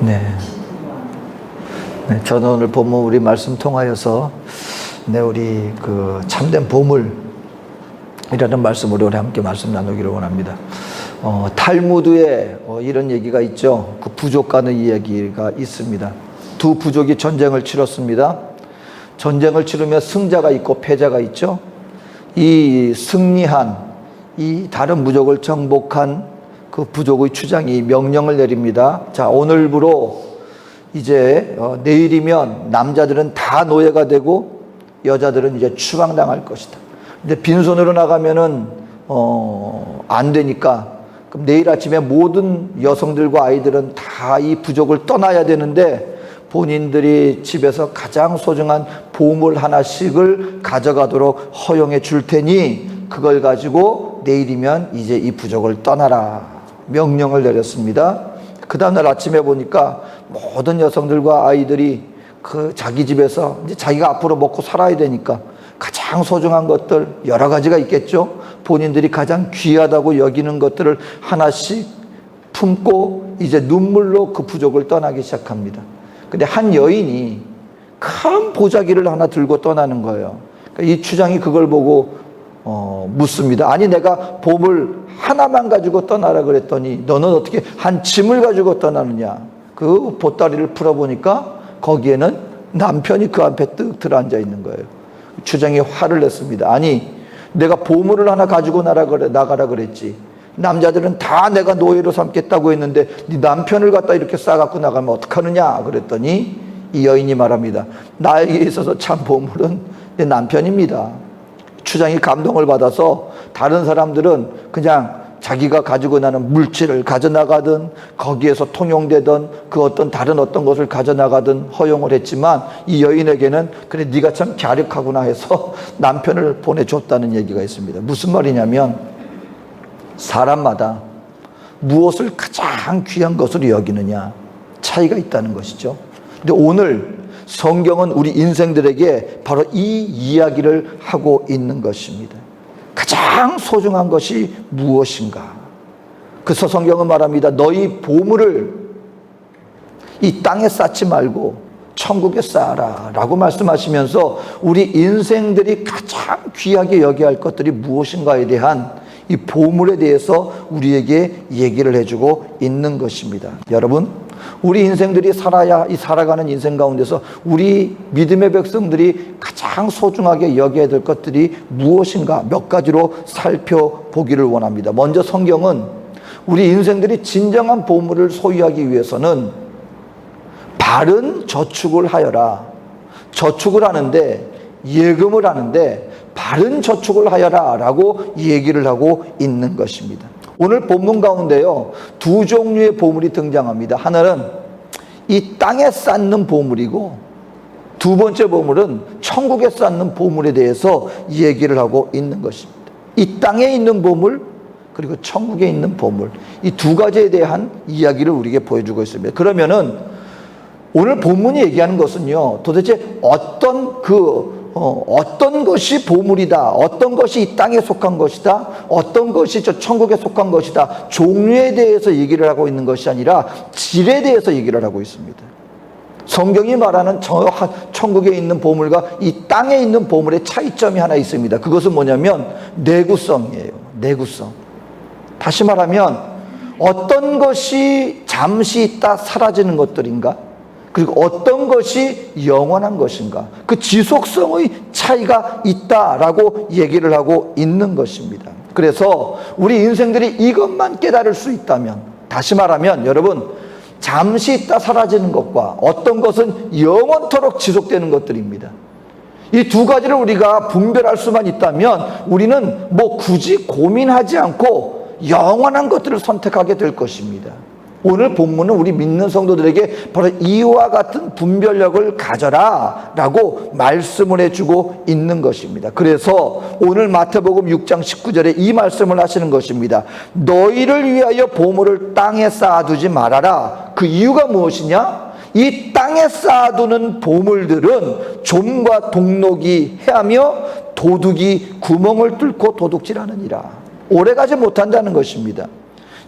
네. 네, 저는 오늘 본문 우리 말씀 통하여서 우리 그 참된 보물이라는 말씀으로 우리 함께 말씀 나누기를 원합니다. 탈무드에 이런 얘기가 있죠. 그 부족 간의 이야기가 있습니다. 두 부족이 전쟁을 치렀습니다. 전쟁을 치르며 승자가 있고 패자가 있죠. 이 승리한 이 다른 부족을 정복한 그 부족의 추장이 명령을 내립니다. 자, 오늘부로 이제 내일이면 남자들은 다 노예가 되고 여자들은 이제 추방당할 것이다. 근데 빈손으로 나가면은 안 되니까 그럼 내일 아침에 모든 여성들과 아이들은 다 이 부족을 떠나야 되는데 본인들이 집에서 가장 소중한 보물 하나씩을 가져가도록 허용해 줄 테니 그걸 가지고 내일이면 이제 이 부족을 떠나라 명령을 내렸습니다. 그 다음날 아침에 보니까 모든 여성들과 아이들이 그 자기 집에서 이제 자기가 앞으로 먹고 살아야 되니까 가장 소중한 것들 여러 가지가 있겠죠. 본인들이 가장 귀하다고 여기는 것들을 하나씩 품고 이제 눈물로 그 부족을 떠나기 시작합니다. 근데 한 여인이 큰 보자기를 하나 들고 떠나는 거예요. 이 추장이 그걸 보고 묻습니다. 아니 내가 보물 하나만 가지고 떠나라 그랬더니 너는 어떻게 한 짐을 가지고 떠나느냐. 그 보따리를 풀어보니까 거기에는 남편이 그 앞에 뜩 들어앉아 있는 거예요. 추장이 화를 냈습니다. 아니 내가 보물을 하나 가지고 나가라 그랬지. 남자들은 다 내가 노예로 삼겠다고 했는데 네 남편을 갖다 이렇게 싸갖고 나가면 어떡하느냐 그랬더니 이 여인이 말합니다. 나에게 있어서 참 보물은 내 남편입니다. 추장이 감동을 받아서 다른 사람들은 그냥 자기가 가지고 나는 물질을 가져나가든 거기에서 통용되던 그 어떤 다른 어떤 것을 가져나가든 허용을 했지만 이 여인에게는 그래 네가 참 갸륵하구나 해서 남편을 보내줬다는 얘기가 있습니다. 무슨 말이냐면 사람마다 무엇을 가장 귀한 것으로 여기느냐 차이가 있다는 것이죠. 근데 오늘 성경은 우리 인생들에게 바로 이 이야기를 하고 있는 것입니다. 가장 소중한 것이 무엇인가? 그래서 성경은 말합니다. 너희 보물을 이 땅에 쌓지 말고 천국에 쌓아라 라고 말씀하시면서 우리 인생들이 가장 귀하게 여겨야 할 것들이 무엇인가에 대한 이 보물에 대해서 우리에게 얘기를 해주고 있는 것입니다. 여러분, 우리 인생들이 살아가는 인생 가운데서 우리 믿음의 백성들이 가장 소중하게 여겨야 될 것들이 무엇인가 몇 가지로 살펴보기를 원합니다. 먼저 성경은 우리 인생들이 진정한 보물을 소유하기 위해서는 바른 저축을 하여라. 저축을 하는데 예금을 하는데 바른 저축을 하여라 라고 얘기를 하고 있는 것입니다. 오늘 본문 가운데요 두 종류의 보물이 등장합니다. 하나는 이 땅에 쌓는 보물이고 두 번째 보물은 천국에 쌓는 보물에 대해서 얘기를 하고 있는 것입니다. 이 땅에 있는 보물 그리고 천국에 있는 보물 이 두 가지에 대한 이야기를 우리에게 보여주고 있습니다. 그러면은 오늘 본문이 얘기하는 것은요 도대체 어떤 것이 보물이다, 어떤 것이 이 땅에 속한 것이다, 어떤 것이 저 천국에 속한 것이다 종류에 대해서 얘기를 하고 있는 것이 아니라 질에 대해서 얘기를 하고 있습니다. 성경이 말하는 천국에 있는 보물과 이 땅에 있는 보물의 차이점이 하나 있습니다. 그것은 뭐냐면 내구성이에요. 내구성. 다시 말하면 어떤 것이 잠시 있다 사라지는 것들인가, 그리고 어떤 것이 영원한 것인가, 그 지속성의 차이가 있다라고 얘기를 하고 있는 것입니다. 그래서 우리 인생들이 이것만 깨달을 수 있다면, 다시 말하면 여러분 잠시 있다 사라지는 것과 어떤 것은 영원토록 지속되는 것들입니다. 이 두 가지를 우리가 분별할 수만 있다면 우리는 굳이 고민하지 않고 영원한 것들을 선택하게 될 것입니다. 오늘 본문은 우리 믿는 성도들에게 바로 이와 같은 분별력을 가져라 라고 말씀을 해주고 있는 것입니다. 그래서 오늘 마태복음 6장 19절에 이 말씀을 하시는 것입니다. 너희를 위하여 보물을 땅에 쌓아두지 말아라. 그 이유가 무엇이냐? 이 땅에 쌓아두는 보물들은 좀과 동록이 해하며 도둑이 구멍을 뚫고 도둑질하느니라. 오래가지 못한다는 것입니다.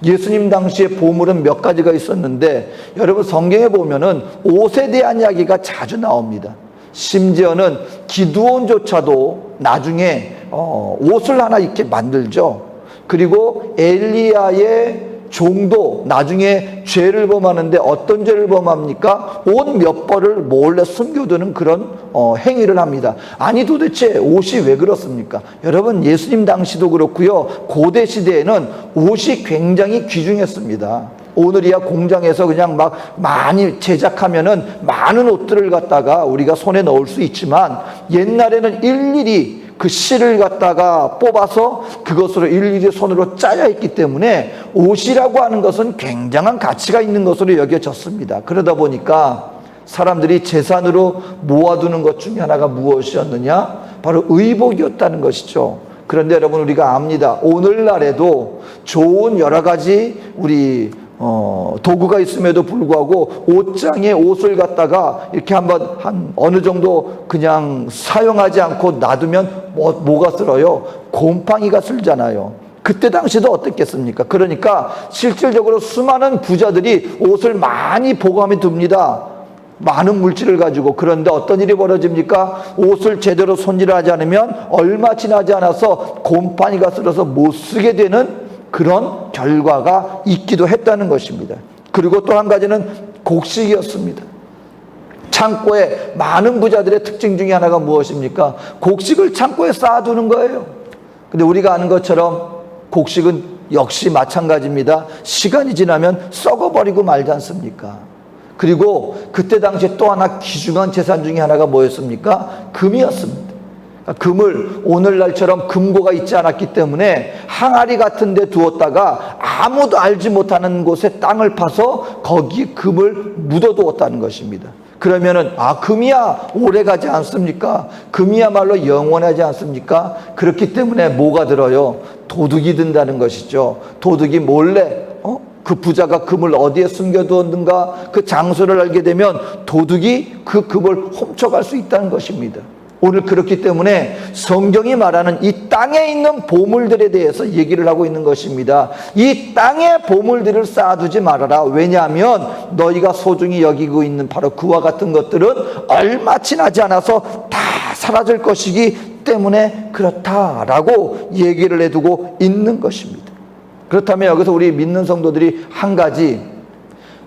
예수님 당시에 보물은 몇 가지가 있었는데 여러분 성경에 보면은 옷에 대한 이야기가 자주 나옵니다. 심지어는 기드온조차도 나중에 옷을 하나 입게 만들죠. 그리고 엘리야의 종도 나중에 죄를 범하는데 어떤 죄를 범합니까? 옷 몇 벌을 몰래 숨겨두는 그런 행위를 합니다. 아니 도대체 옷이 왜 그렇습니까? 여러분 예수님 당시도 그렇고요. 고대 시대에는 옷이 굉장히 귀중했습니다. 오늘이야 공장에서 그냥 막 많이 제작하면은 많은 옷들을 갖다가 우리가 손에 넣을 수 있지만 옛날에는 일일이 그 실을 갖다가 뽑아서 그것으로 일일이 손으로 짜야 했기 때문에 옷이라고 하는 것은 굉장한 가치가 있는 것으로 여겨졌습니다. 그러다 보니까 사람들이 재산으로 모아두는 것 중에 하나가 무엇이었느냐? 바로 의복이었다는 것이죠. 그런데 여러분 우리가 압니다. 오늘날에도 좋은 여러 가지 우리 도구가 있음에도 불구하고 옷장에 옷을 갖다가 이렇게 한번 한 어느 정도 그냥 사용하지 않고 놔두면 뭐가 쓸어요? 곰팡이가 쓸잖아요. 그때 당시도 어땠겠습니까? 그러니까 실질적으로 수많은 부자들이 옷을 많이 보관해 둡니다. 많은 물질을 가지고. 그런데 어떤 일이 벌어집니까? 옷을 제대로 손질하지 않으면 얼마 지나지 않아서 곰팡이가 쓸어서 못 쓰게 되는 그런 결과가 있기도 했다는 것입니다. 그리고 또 한 가지는 곡식이었습니다. 창고에 많은 부자들의 특징 중에 하나가 무엇입니까? 곡식을 창고에 쌓아두는 거예요. 근데 우리가 아는 것처럼 곡식은 역시 마찬가지입니다. 시간이 지나면 썩어버리고 말지 않습니까? 그리고 그때 당시에 또 하나 귀중한 재산 중에 하나가 뭐였습니까? 금이었습니다. 금을 오늘날처럼 금고가 있지 않았기 때문에 항아리 같은 데 두었다가 아무도 알지 못하는 곳에 땅을 파서 거기에 금을 묻어두었다는 것입니다. 그러면은 금이야 오래가지 않습니까? 금이야말로 영원하지 않습니까? 그렇기 때문에 뭐가 들어요? 도둑이 든다는 것이죠. 도둑이 몰래 그 부자가 금을 어디에 숨겨두었는가 그 장소를 알게 되면 도둑이 그 금을 훔쳐갈 수 있다는 것입니다. 오늘 그렇기 때문에 성경이 말하는 이 땅에 있는 보물들에 대해서 얘기를 하고 있는 것입니다. 이 땅의 보물들을 쌓아두지 말아라. 왜냐하면 너희가 소중히 여기고 있는 바로 그와 같은 것들은 얼마 지나지 않아서 다 사라질 것이기 때문에 그렇다라고 얘기를 해두고 있는 것입니다. 그렇다면 여기서 우리 믿는 성도들이 한 가지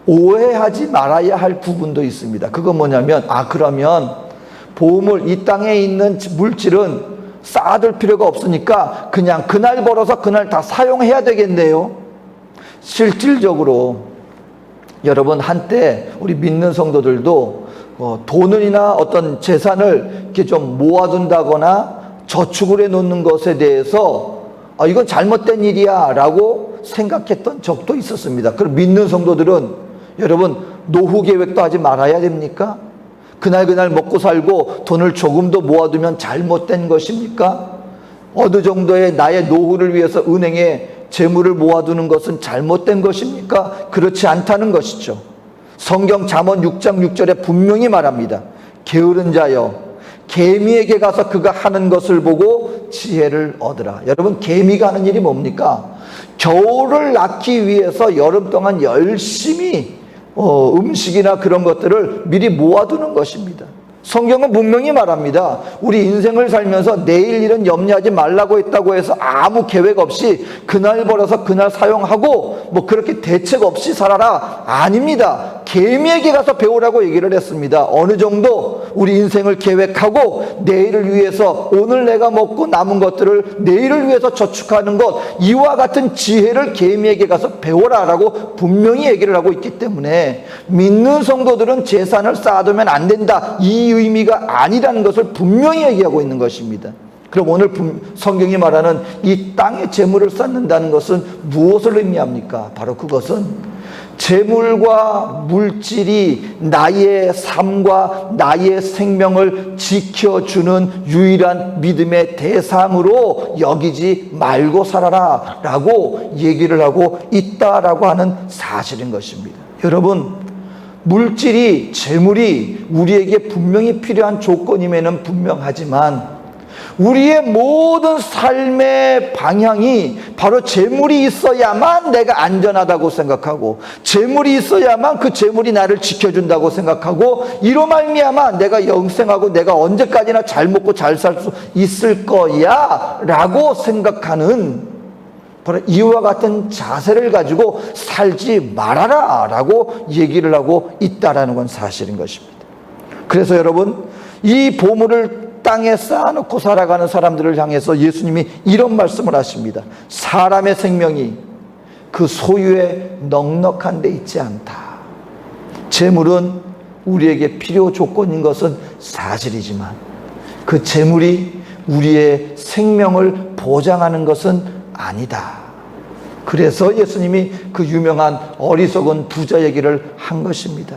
오해하지 말아야 할 부분도 있습니다. 그건 뭐냐면 그러면 보물, 이 땅에 있는 물질은 쌓아둘 필요가 없으니까 그냥 그날 벌어서 그날 다 사용해야 되겠네요. 실질적으로 여러분 한때 우리 믿는 성도들도 돈이나 어떤 재산을 이렇게 좀 모아둔다거나 저축을 해놓는 것에 대해서 이건 잘못된 일이야 라고 생각했던 적도 있었습니다. 그럼 믿는 성도들은 여러분 노후 계획도 하지 말아야 됩니까? 그날 먹고 살고 돈을 조금도 모아두면 잘못된 것입니까? 어느 정도의 나의 노후를 위해서 은행에 재물을 모아두는 것은 잘못된 것입니까? 그렇지 않다는 것이죠. 성경 잠언 6장 6절에 분명히 말합니다. 게으른 자여 개미에게 가서 그가 하는 것을 보고 지혜를 얻으라. 여러분 개미가 하는 일이 뭡니까? 겨울을 낳기 위해서 여름 동안 열심히 음식이나 그런 것들을 미리 모아두는 것입니다. 성경은 분명히 말합니다. 우리 인생을 살면서 내일 일은 염려하지 말라고 했다고 해서 아무 계획 없이 그날 벌어서 그날 사용하고 뭐 그렇게 대책 없이 살아라. 아닙니다. 개미에게 가서 배우라고 얘기를 했습니다. 어느 정도 우리 인생을 계획하고 내일을 위해서 오늘 내가 먹고 남은 것들을 내일을 위해서 저축하는 것, 이와 같은 지혜를 개미에게 가서 배워라라고 분명히 얘기를 하고 있기 때문에 믿는 성도들은 재산을 쌓아두면 안 된다, 이 의미가 아니라는 것을 분명히 얘기하고 있는 것입니다. 그럼 오늘 성경이 말하는 이 땅에 재물을 쌓는다는 것은 무엇을 의미합니까? 바로 그것은 재물과 물질이 나의 삶과 나의 생명을 지켜주는 유일한 믿음의 대상으로 여기지 말고 살아라 라고 얘기를 하고 있다라고 하는 사실인 것입니다. 여러분, 물질이, 재물이 우리에게 분명히 필요한 조건임에는 분명하지만 우리의 모든 삶의 방향이 바로 재물이 있어야만 내가 안전하다고 생각하고, 재물이 있어야만 그 재물이 나를 지켜준다고 생각하고, 이로 말미암아 내가 영생하고 내가 언제까지나 잘 먹고 잘 살 수 있을 거야 라고 생각하는, 바로 이와 같은 자세를 가지고 살지 말아라 라고 얘기를 하고 있다라는 건 사실인 것입니다. 그래서 여러분, 이 보물을 땅에 쌓아놓고 살아가는 사람들을 향해서 예수님이 이런 말씀을 하십니다. 사람의 생명이 그 소유에 넉넉한 데 있지 않다. 재물은 우리에게 필요 조건인 것은 사실이지만 그 재물이 우리의 생명을 보장하는 것은 아니다. 그래서 예수님이 그 유명한 어리석은 부자 얘기를 한 것입니다.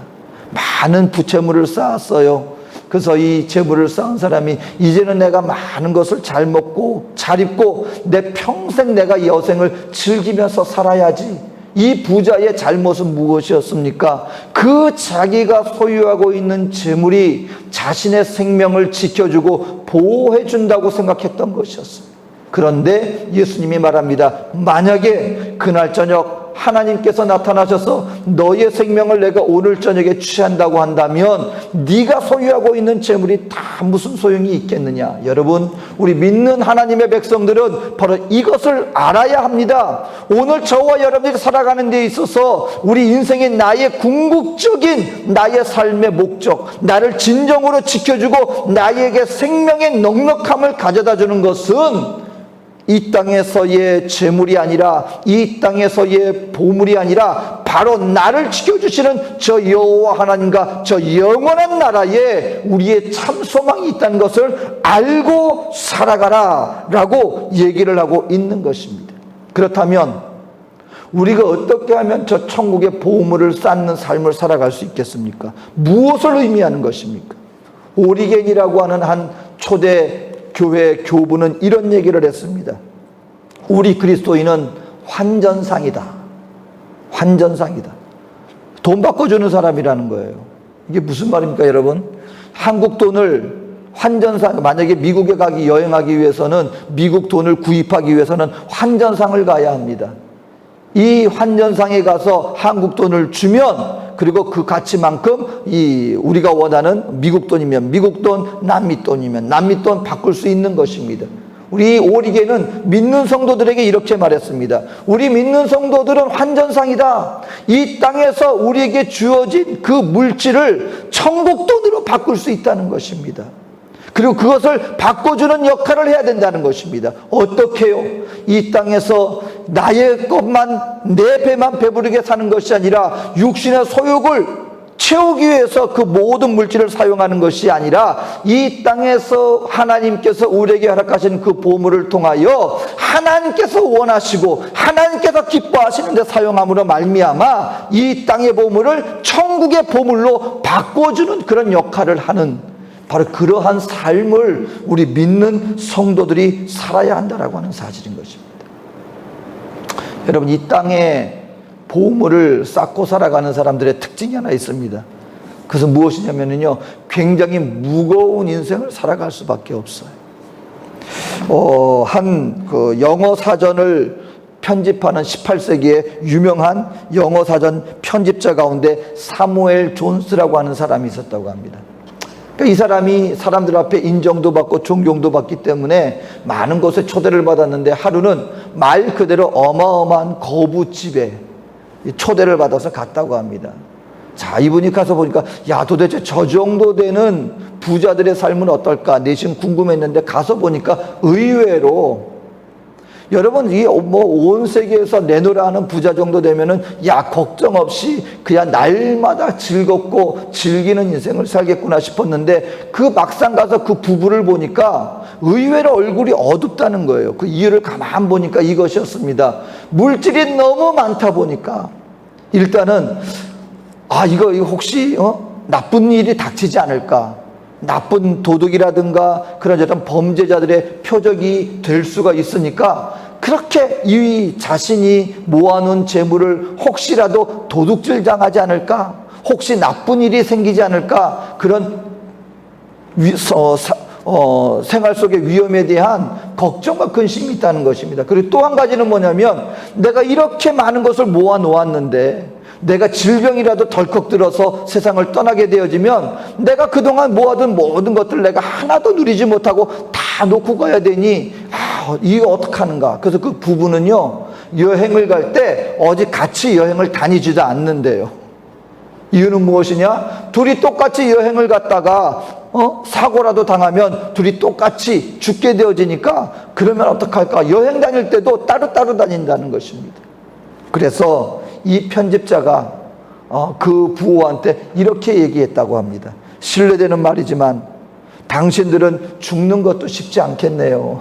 많은 부채물을 쌓았어요. 그래서 이 재물을 쌓은 사람이 이제는 내가 많은 것을 잘 먹고 잘 입고 내 평생 내가 여생을 즐기면서 살아야지. 이 부자의 잘못은 무엇이었습니까? 그 자기가 소유하고 있는 재물이 자신의 생명을 지켜주고 보호해준다고 생각했던 것이었습니다. 그런데 예수님이 말합니다. 만약에 그날 저녁 하나님께서 나타나셔서 너의 생명을 내가 오늘 저녁에 취한다고 한다면 네가 소유하고 있는 재물이 다 무슨 소용이 있겠느냐. 여러분, 우리 믿는 하나님의 백성들은 바로 이것을 알아야 합니다. 오늘 저와 여러분들이 살아가는 데 있어서 우리 인생의 나의 궁극적인 나의 삶의 목적, 나를 진정으로 지켜주고 나에게 생명의 넉넉함을 가져다 주는 것은 이 땅에서의 재물이 아니라, 이 땅에서의 보물이 아니라 바로 나를 지켜주시는 저 여호와 하나님과 저 영원한 나라에 우리의 참 소망이 있다는 것을 알고 살아가라 라고 얘기를 하고 있는 것입니다. 그렇다면 우리가 어떻게 하면 저 천국의 보물을 쌓는 삶을 살아갈 수 있겠습니까? 무엇을 의미하는 것입니까? 오리겐이라고 하는 한 초대 교회 교부는 이런 얘기를 했습니다. 우리 그리스도인은 환전상이다. 환전상이다. 돈 바꿔주는 사람이라는 거예요. 이게 무슨 말입니까, 여러분? 한국 돈을 환전상, 만약에 미국에 여행하기 위해서는, 미국 돈을 구입하기 위해서는 환전상을 가야 합니다. 이 환전상에 가서 한국 돈을 주면, 그리고 그 가치만큼 우리가 원하는 미국 돈이면 미국 돈, 남미 돈이면 남미 돈 바꿀 수 있는 것입니다. 우리 오리겐은 믿는 성도들에게 이렇게 말했습니다. 우리 믿는 성도들은 환전상이다. 이 땅에서 우리에게 주어진 그 물질을 천국 돈으로 바꿀 수 있다는 것입니다. 그리고 그것을 바꿔주는 역할을 해야 된다는 것입니다. 어떻게 해요? 이 땅에서 나의 것만, 내 배만 배부르게 사는 것이 아니라 육신의 소욕을 채우기 위해서 그 모든 물질을 사용하는 것이 아니라 이 땅에서 하나님께서 우리에게 허락하신 그 보물을 통하여 하나님께서 원하시고 하나님께서 기뻐하시는 데 사용함으로 말미암아 이 땅의 보물을 천국의 보물로 바꿔주는 그런 역할을 하는, 바로 그러한 삶을 우리 믿는 성도들이 살아야 한다라고 하는 사실인 것입니다. 여러분, 이 땅에 보물을 쌓고 살아가는 사람들의 특징이 하나 있습니다. 그것은 무엇이냐면요, 굉장히 무거운 인생을 살아갈 수밖에 없어요. 한 영어 사전을 편집하는 18세기의 유명한 영어 사전 편집자 가운데 사무엘 존스라고 하는 사람이 있었다고 합니다. 이 사람이 사람들 앞에 인정도 받고 존경도 받기 때문에 많은 곳에 초대를 받았는데 하루는 말 그대로 어마어마한 거부집에 초대를 받아서 갔다고 합니다. 자, 이분이 가서 보니까 야, 도대체 저 정도 되는 부자들의 삶은 어떨까 내심 궁금했는데 가서 보니까 의외로, 여러분, 이 온 세계에서 내노라 하는 부자 정도 되면은 야, 걱정 없이 그냥 날마다 즐겁고 즐기는 인생을 살겠구나 싶었는데 그 막상 가서 그 부부를 보니까 의외로 얼굴이 어둡다는 거예요. 그 이유를 가만 보니까 이것이었습니다. 물질이 너무 많다 보니까 일단은 이거 혹시 나쁜 일이 닥치지 않을까, 나쁜 도둑이라든가 그런 어떤 범죄자들의 표적이 될 수가 있으니까 그렇게 이 자신이 모아놓은 재물을 혹시라도 도둑질 당하지 않을까, 혹시 나쁜 일이 생기지 않을까, 그런 생활 속의 위험에 대한 걱정과 근심이 있다는 것입니다. 그리고 또 한 가지는 뭐냐면 내가 이렇게 많은 것을 모아 놓았는데 내가 질병이라도 덜컥 들어서 세상을 떠나게 되어지면 내가 그동안 모아둔 모든 것들 내가 하나도 누리지 못하고 다 놓고 가야 되니 이거 어떡하는가. 그래서 그 부부는요, 여행을 갈 때 어디 같이 여행을 다니지도 않는데요. 이유는 무엇이냐? 둘이 똑같이 여행을 갔다가 사고라도 당하면 둘이 똑같이 죽게 되어지니까 그러면 어떡할까? 여행 다닐 때도 따로따로 다닌다는 것입니다. 그래서 이 편집자가 그 부부한테 이렇게 얘기했다고 합니다. 신뢰되는 말이지만 당신들은 죽는 것도 쉽지 않겠네요.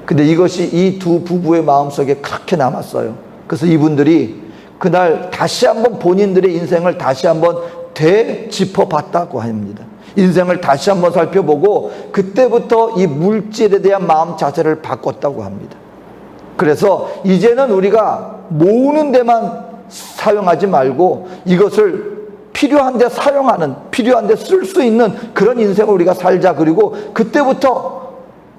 근데 이것이 이 두 부부의 마음속에 그렇게 남았어요. 그래서 이분들이 그날 다시 한번 본인들의 인생을 다시 한번 되짚어 봤다고 합니다. 인생을 다시 한번 살펴보고 그때부터 이 물질에 대한 마음 자세를 바꿨다고 합니다. 그래서 이제는 우리가 모으는 데만 사용하지 말고 이것을 필요한 데 사용하는, 필요한 데 쓸 수 있는 그런 인생을 우리가 살자. 그리고 그때부터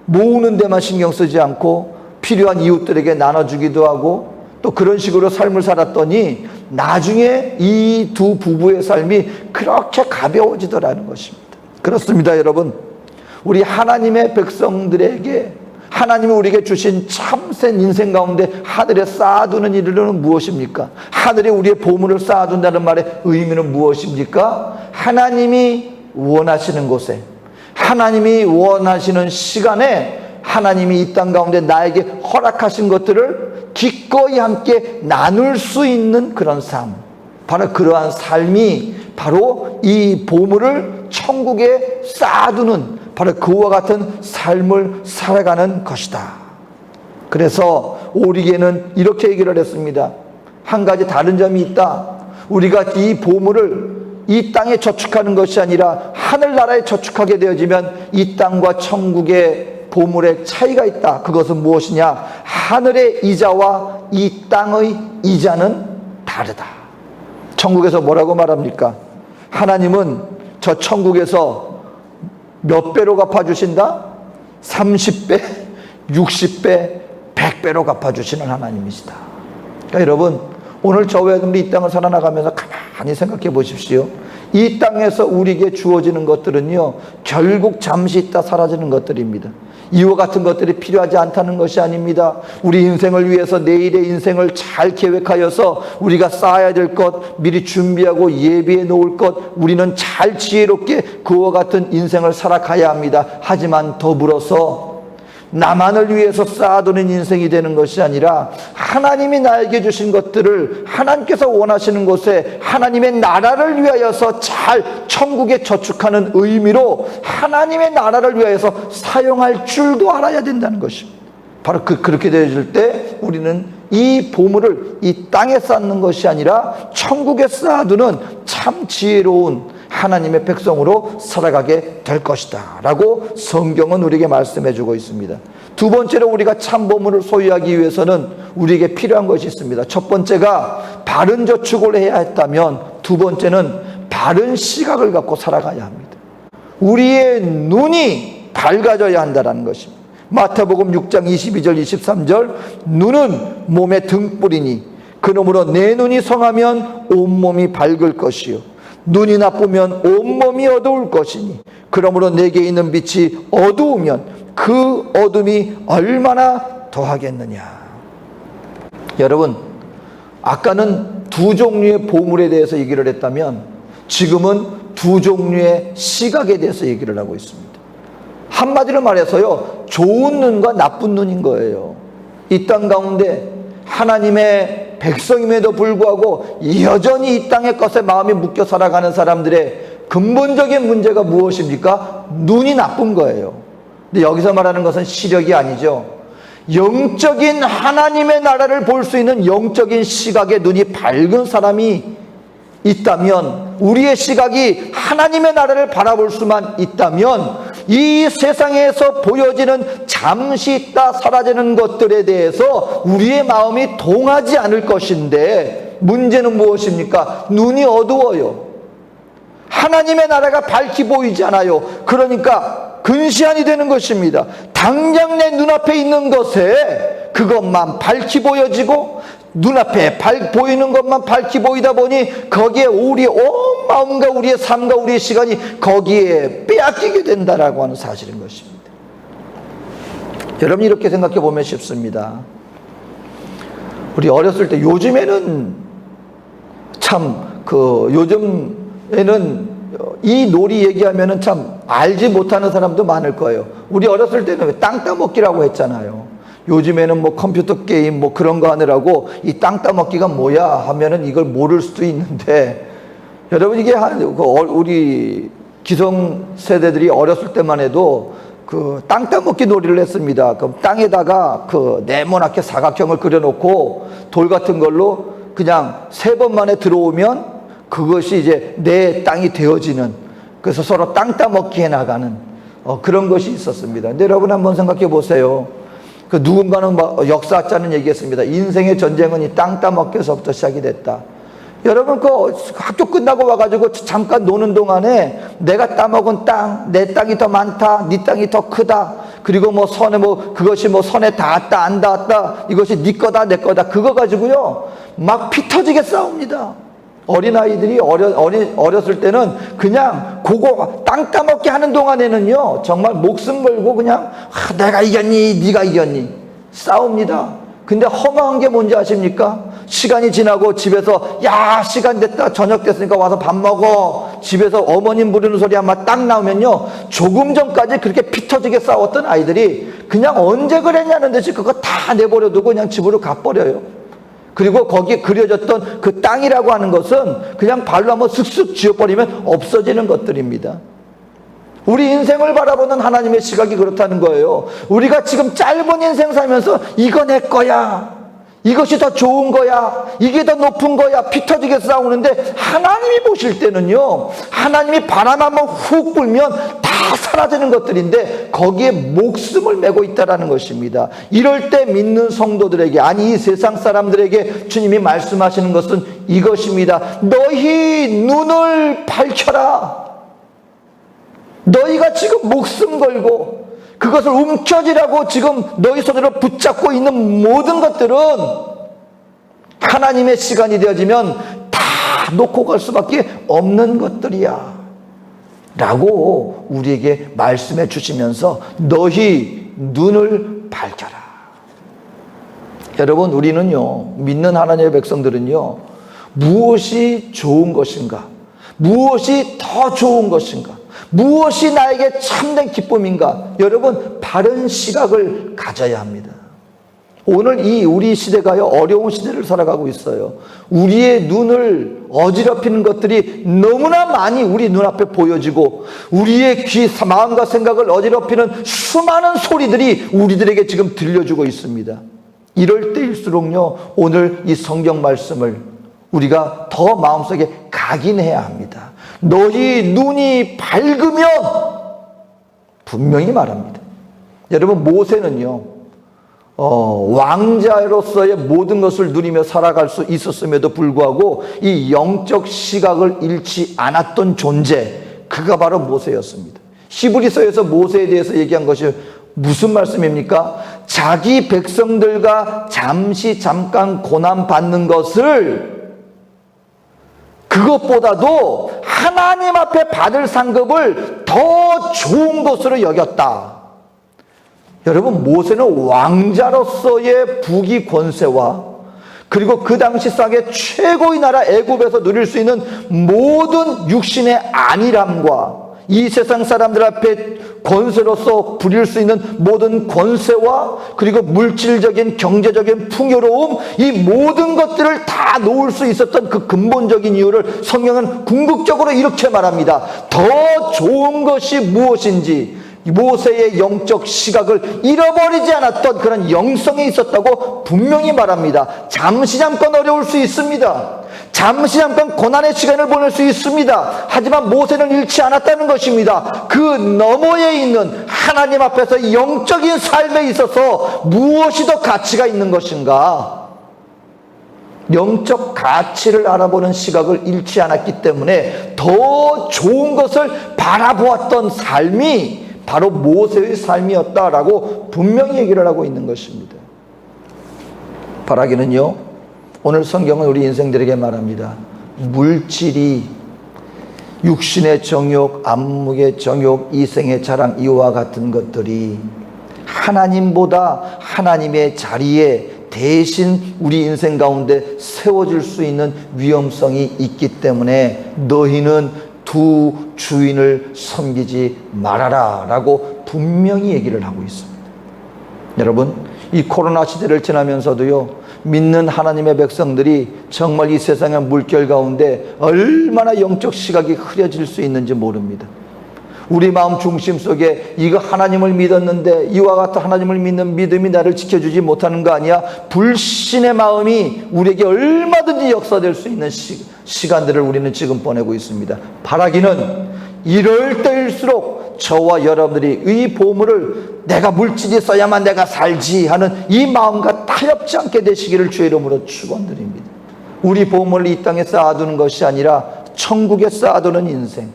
모으는 데만 신경 쓰지 않고 필요한 이웃들에게 나눠주기도 하고 또 그런 식으로 삶을 살았더니 나중에 이 두 부부의 삶이 그렇게 가벼워지더라는 것입니다. 그렇습니다, 여러분. 우리 하나님의 백성들에게 하나님이 우리에게 주신 참센 인생 가운데 하늘에 쌓아두는 일은 무엇입니까? 하늘에 우리의 보물을 쌓아둔다는 말의 의미는 무엇입니까? 하나님이 원하시는 곳에, 하나님이 원하시는 시간에 하나님이 이 땅 가운데 나에게 허락하신 것들을 기꺼이 함께 나눌 수 있는 그런 삶, 바로 그러한 삶이 바로 이 보물을 천국에 쌓아두는 바로 그와 같은 삶을 살아가는 것이다. 그래서 오리게는 이렇게 얘기를 했습니다. 한 가지 다른 점이 있다. 우리가 이 보물을 이 땅에 저축하는 것이 아니라 하늘나라에 저축하게 되어지면 이 땅과 천국의 보물의 차이가 있다. 그것은 무엇이냐? 하늘의 이자와 이 땅의 이자는 다르다. 천국에서 뭐라고 말합니까? 하나님은 저 천국에서 몇 배로 갚아주신다? 30배, 60배, 100배로 갚아주시는 하나님이시다. 그러니까 여러분, 오늘 저와 여러분이 이 땅을 살아나가면서 가만히 생각해 보십시오. 이 땅에서 우리에게 주어지는 것들은요, 결국 잠시 있다 사라지는 것들입니다. 이와 같은 것들이 필요하지 않다는 것이 아닙니다. 우리 인생을 위해서 내일의 인생을 잘 계획하여서 우리가 쌓아야 될 것, 미리 준비하고 예비해 놓을 것, 우리는 잘 지혜롭게 그와 같은 인생을 살아가야 합니다. 하지만 더불어서 나만을 위해서 쌓아두는 인생이 되는 것이 아니라 하나님이 나에게 주신 것들을 하나님께서 원하시는 곳에 하나님의 나라를 위하여서 잘 천국에 저축하는 의미로 하나님의 나라를 위하여서 사용할 줄도 알아야 된다는 것입니다. 바로 그렇게 되어질 때 우리는 이 보물을 이 땅에 쌓는 것이 아니라 천국에 쌓아두는 참 지혜로운 하나님의 백성으로 살아가게 될 것이다 라고 성경은 우리에게 말씀해 주고 있습니다. 두 번째로 우리가 참 보물을 소유하기 위해서는 우리에게 필요한 것이 있습니다. 첫 번째가 바른 저축을 해야 했다면 두 번째는 바른 시각을 갖고 살아가야 합니다. 우리의 눈이 밝아져야 한다는 것입니다. 마태복음 6장 22절 23절 눈은 몸의 등불이니 그러므로 내 눈이 성하면 온몸이 밝을 것이요 눈이 나쁘면 온몸이 어두울 것이니 그러므로 내게 있는 빛이 어두우면 그 어둠이 얼마나 더하겠느냐. 여러분, 아까는 두 종류의 보물에 대해서 얘기를 했다면 지금은 두 종류의 시각에 대해서 얘기를 하고 있습니다. 한마디로 말해서요, 좋은 눈과 나쁜 눈인 거예요. 이 땅 가운데 하나님의 백성임에도 불구하고 여전히 이 땅의 것에 마음이 묶여 살아가는 사람들의 근본적인 문제가 무엇입니까? 눈이 나쁜 거예요. 근데 여기서 말하는 것은 시력이 아니죠. 영적인 하나님의 나라를 볼 수 있는 영적인 시각의 눈이 밝은 사람이 있다면, 우리의 시각이 하나님의 나라를 바라볼 수만 있다면 이 세상에서 보여지는 잠시 있다 사라지는 것들에 대해서 우리의 마음이 동하지 않을 것인데, 문제는 무엇입니까? 눈이 어두워요. 하나님의 나라가 밝게 보이지 않아요. 그러니까 근시안이 되는 것입니다. 당장 내 눈앞에 있는 것에 그것만 밝히 보여지고 눈앞에 보이는 것만 밝히 보이다 보니 거기에 우리의 온 마음과 우리의 삶과 우리의 시간이 거기에 빼앗기게 된다라고 하는 사실인 것입니다. 여러분 이렇게 생각해 보면 쉽습니다. 우리 어렸을 때 요즘에는 참 요즘에는 이 놀이 얘기하면은 참 알지 못하는 사람도 많을 거예요. 우리 어렸을 때는 왜 땅 따먹기라고 했잖아요. 요즘에는 뭐 컴퓨터 게임 뭐 그런 거 하느라고 이 땅 따먹기가 뭐야 하면은 이걸 모를 수도 있는데, 여러분 이게 우리 기성 세대들이 어렸을 때만 해도 그 땅 따먹기 놀이를 했습니다. 그럼 땅에다가 그 네모나게 사각형을 그려놓고 돌 같은 걸로 그냥 3번 만에 들어오면 그것이 이제 내 땅이 되어지는, 그래서 서로 땅 따먹기 해나가는 그런 것이 있었습니다. 근데 여러분 한번 생각해 보세요. 그 누군가는 역사자는 얘기했습니다. 인생의 전쟁은 이 땅 따먹기에서부터 시작이 됐다. 여러분 그 학교 끝나고 와가지고 잠깐 노는 동안에 내가 따먹은 땅, 내 땅이 더 많다, 네 땅이 더 크다, 그리고 뭐 선에 그것이 선에 닿았다 안 닿았다, 이것이 네 거다 내 거다, 그거 가지고요 막 피 터지게 싸웁니다. 어린아이들이 어렸을 때는 그냥 그거 땅 따먹기 하는 동안에는요 정말 목숨 걸고 그냥 내가 이겼니 네가 이겼니 싸웁니다. 근데 허망한 게 뭔지 아십니까? 시간이 지나고 집에서 야 시간 됐다, 저녁 됐으니까 와서 밥 먹어, 집에서 어머님 부르는 소리 한번 딱 나오면요 조금 전까지 그렇게 피 터지게 싸웠던 아이들이 그냥 언제 그랬냐는 듯이 그거 다 내버려 두고 그냥 집으로 가버려요. 그리고 거기에 그려졌던 그 땅이라고 하는 것은 그냥 발로 한번 슥슥 쥐어버리면 없어지는 것들입니다. 우리 인생을 바라보는 하나님의 시각이 그렇다는 거예요. 우리가 지금 짧은 인생 살면서 이거 내 거야, 이것이 더 좋은 거야, 이게 더 높은 거야 피 터지게 싸우는데, 하나님이 보실 때는요 하나님이 바람 한번 훅 불면 다 사라지는 것들인데 거기에 목숨을 메고 있다라는 것입니다. 이럴 때 믿는 성도들에게, 아니 이 세상 사람들에게 주님이 말씀하시는 것은 이것입니다. 너희 눈을 밝혀라. 너희가 지금 목숨 걸고 그것을 움켜쥐라고 지금 너희 손으로 붙잡고 있는 모든 것들은 하나님의 시간이 되어지면 다 놓고 갈 수밖에 없는 것들이야 라고 우리에게 말씀해 주시면서 너희 눈을 밝혀라. 여러분 우리는요 믿는 하나님의 백성들은요 무엇이 좋은 것인가, 무엇이 더 좋은 것인가, 무엇이 나에게 참된 기쁨인가, 여러분 바른 시각을 가져야 합니다. 오늘 이 우리 시대가요 어려운 시대를 살아가고 있어요. 우리의 눈을 어지럽히는 것들이 너무나 많이 우리 눈앞에 보여지고 우리의 귀, 마음과 생각을 어지럽히는 수많은 소리들이 우리들에게 지금 들려주고 있습니다. 이럴 때일수록요 오늘 이 성경 말씀을 우리가 더 마음속에 각인해야 합니다. 너희 눈이 밝으면, 분명히 말합니다. 여러분 모세는요 왕자로서의 모든 것을 누리며 살아갈 수 있었음에도 불구하고 이 영적 시각을 잃지 않았던 존재, 그가 바로 모세였습니다. 히브리서에서 모세에 대해서 얘기한 것이 무슨 말씀입니까? 자기 백성들과 잠깐 고난 받는 것을 그것보다도 하나님 앞에 받을 상급을 더 좋은 것으로 여겼다. 여러분 모세는 왕자로서의 부귀 권세와 그리고 그 당시 쌍의 최고의 나라 애굽에서 누릴 수 있는 모든 육신의 안일함과 이 세상 사람들 앞에 권세로서 부릴 수 있는 모든 권세와 그리고 물질적인 경제적인 풍요로움, 이 모든 것들을 다 놓을 수 있었던 그 근본적인 이유를 성경은 궁극적으로 이렇게 말합니다. 더 좋은 것이 무엇인지 모세의 영적 시각을 잃어버리지 않았던 그런 영성이 있었다고 분명히 말합니다. 잠시 잠깐 어려울 수 있습니다. 잠시 잠깐 고난의 시간을 보낼 수 있습니다. 하지만 모세는 잃지 않았다는 것입니다. 그 너머에 있는 하나님 앞에서 영적인 삶에 있어서 무엇이 더 가치가 있는 것인가, 영적 가치를 알아보는 시각을 잃지 않았기 때문에 더 좋은 것을 바라보았던 삶이 바로 모세의 삶이었다라고 분명히 얘기를 하고 있는 것입니다. 바라기는요, 오늘 성경은 우리 인생들에게 말합니다. 물질이 육신의 정욕, 안목의 정욕, 이생의 자랑, 이와 같은 것들이 하나님보다 하나님의 자리에 대신 우리 인생 가운데 세워질 수 있는 위험성이 있기 때문에 너희는 두 주인을 섬기지 말아라 라고 분명히 얘기를 하고 있습니다. 여러분, 이 코로나 시대를 지나면서도요, 믿는 하나님의 백성들이 정말 이 세상의 물결 가운데 얼마나 영적 시각이 흐려질 수 있는지 모릅니다. 우리 마음 중심 속에 이거 하나님을 믿었는데 이와 같은 하나님을 믿는 믿음이 나를 지켜주지 못하는 거 아니야? 불신의 마음이 우리에게 얼마든지 역사될 수 있는 시간들을 우리는 지금 보내고 있습니다. 바라기는 이럴 때일수록 저와 여러분들이 이 보물을 내가 물질이 써야만 내가 살지 하는 이 마음과 타협지 않게 되시기를 주의 이름으로 축원드립니다. 우리 보물을 이 땅에 쌓아두는 것이 아니라 천국에 쌓아두는 인생,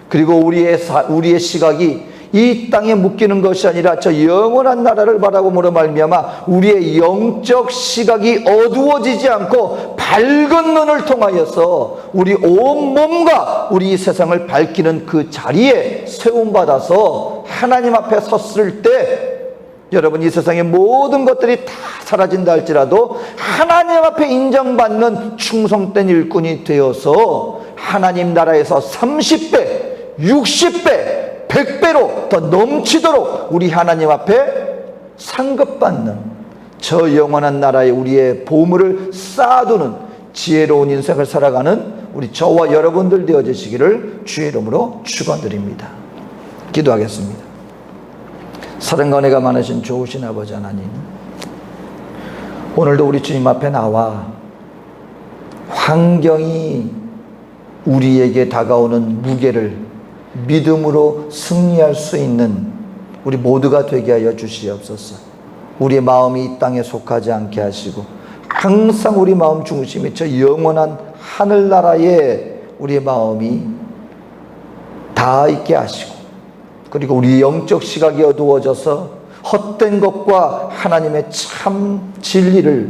그리고 우리의 시각이 이 땅에 묶이는 것이 아니라 저 영원한 나라를 바라봄으로 말미암아 우리의 영적 시각이 어두워지지 않고 밝은 눈을 통하여서 우리 온몸과 우리 이 세상을 밝히는 그 자리에 세움받아서 하나님 앞에 섰을 때, 여러분, 이 세상의 모든 것들이 다 사라진다 할지라도 하나님 앞에 인정받는 충성된 일꾼이 되어서 하나님 나라에서 30배, 60배, 100배로 더 넘치도록 우리 하나님 앞에 상급받는 저 영원한 나라에 우리의 보물을 쌓아두는 지혜로운 인생을 살아가는 우리 저와 여러분들 되어지시기를 주의 이름으로 축원드립니다. 기도하겠습니다. 사랑과 은혜가 많으신 좋으신 아버지 하나님, 오늘도 우리 주님 앞에 나와 환경이 우리에게 다가오는 무게를 믿음으로 승리할 수 있는 우리 모두가 되게 하여 주시옵소서. 우리의 마음이 이 땅에 속하지 않게 하시고 항상 우리 마음 중심이 저 영원한 하늘나라에 우리의 마음이 닿아 있게 하시고, 그리고 우리 영적 시각이 어두워져서 헛된 것과 하나님의 참 진리를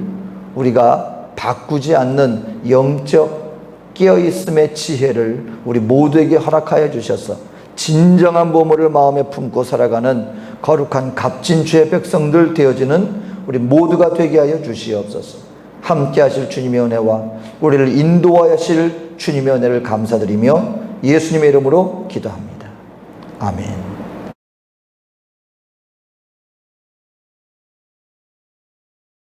우리가 바꾸지 않는 영적 깨어있음의 지혜를 우리 모두에게 허락하여 주셔서 진정한 보물을 마음에 품고 살아가는 거룩한 값진 주의 백성들 되어지는 우리 모두가 되게 하여 주시옵소서. 함께 하실 주님의 은혜와 우리를 인도하실 주님의 은혜를 감사드리며 예수님의 이름으로 기도합니다. 아멘.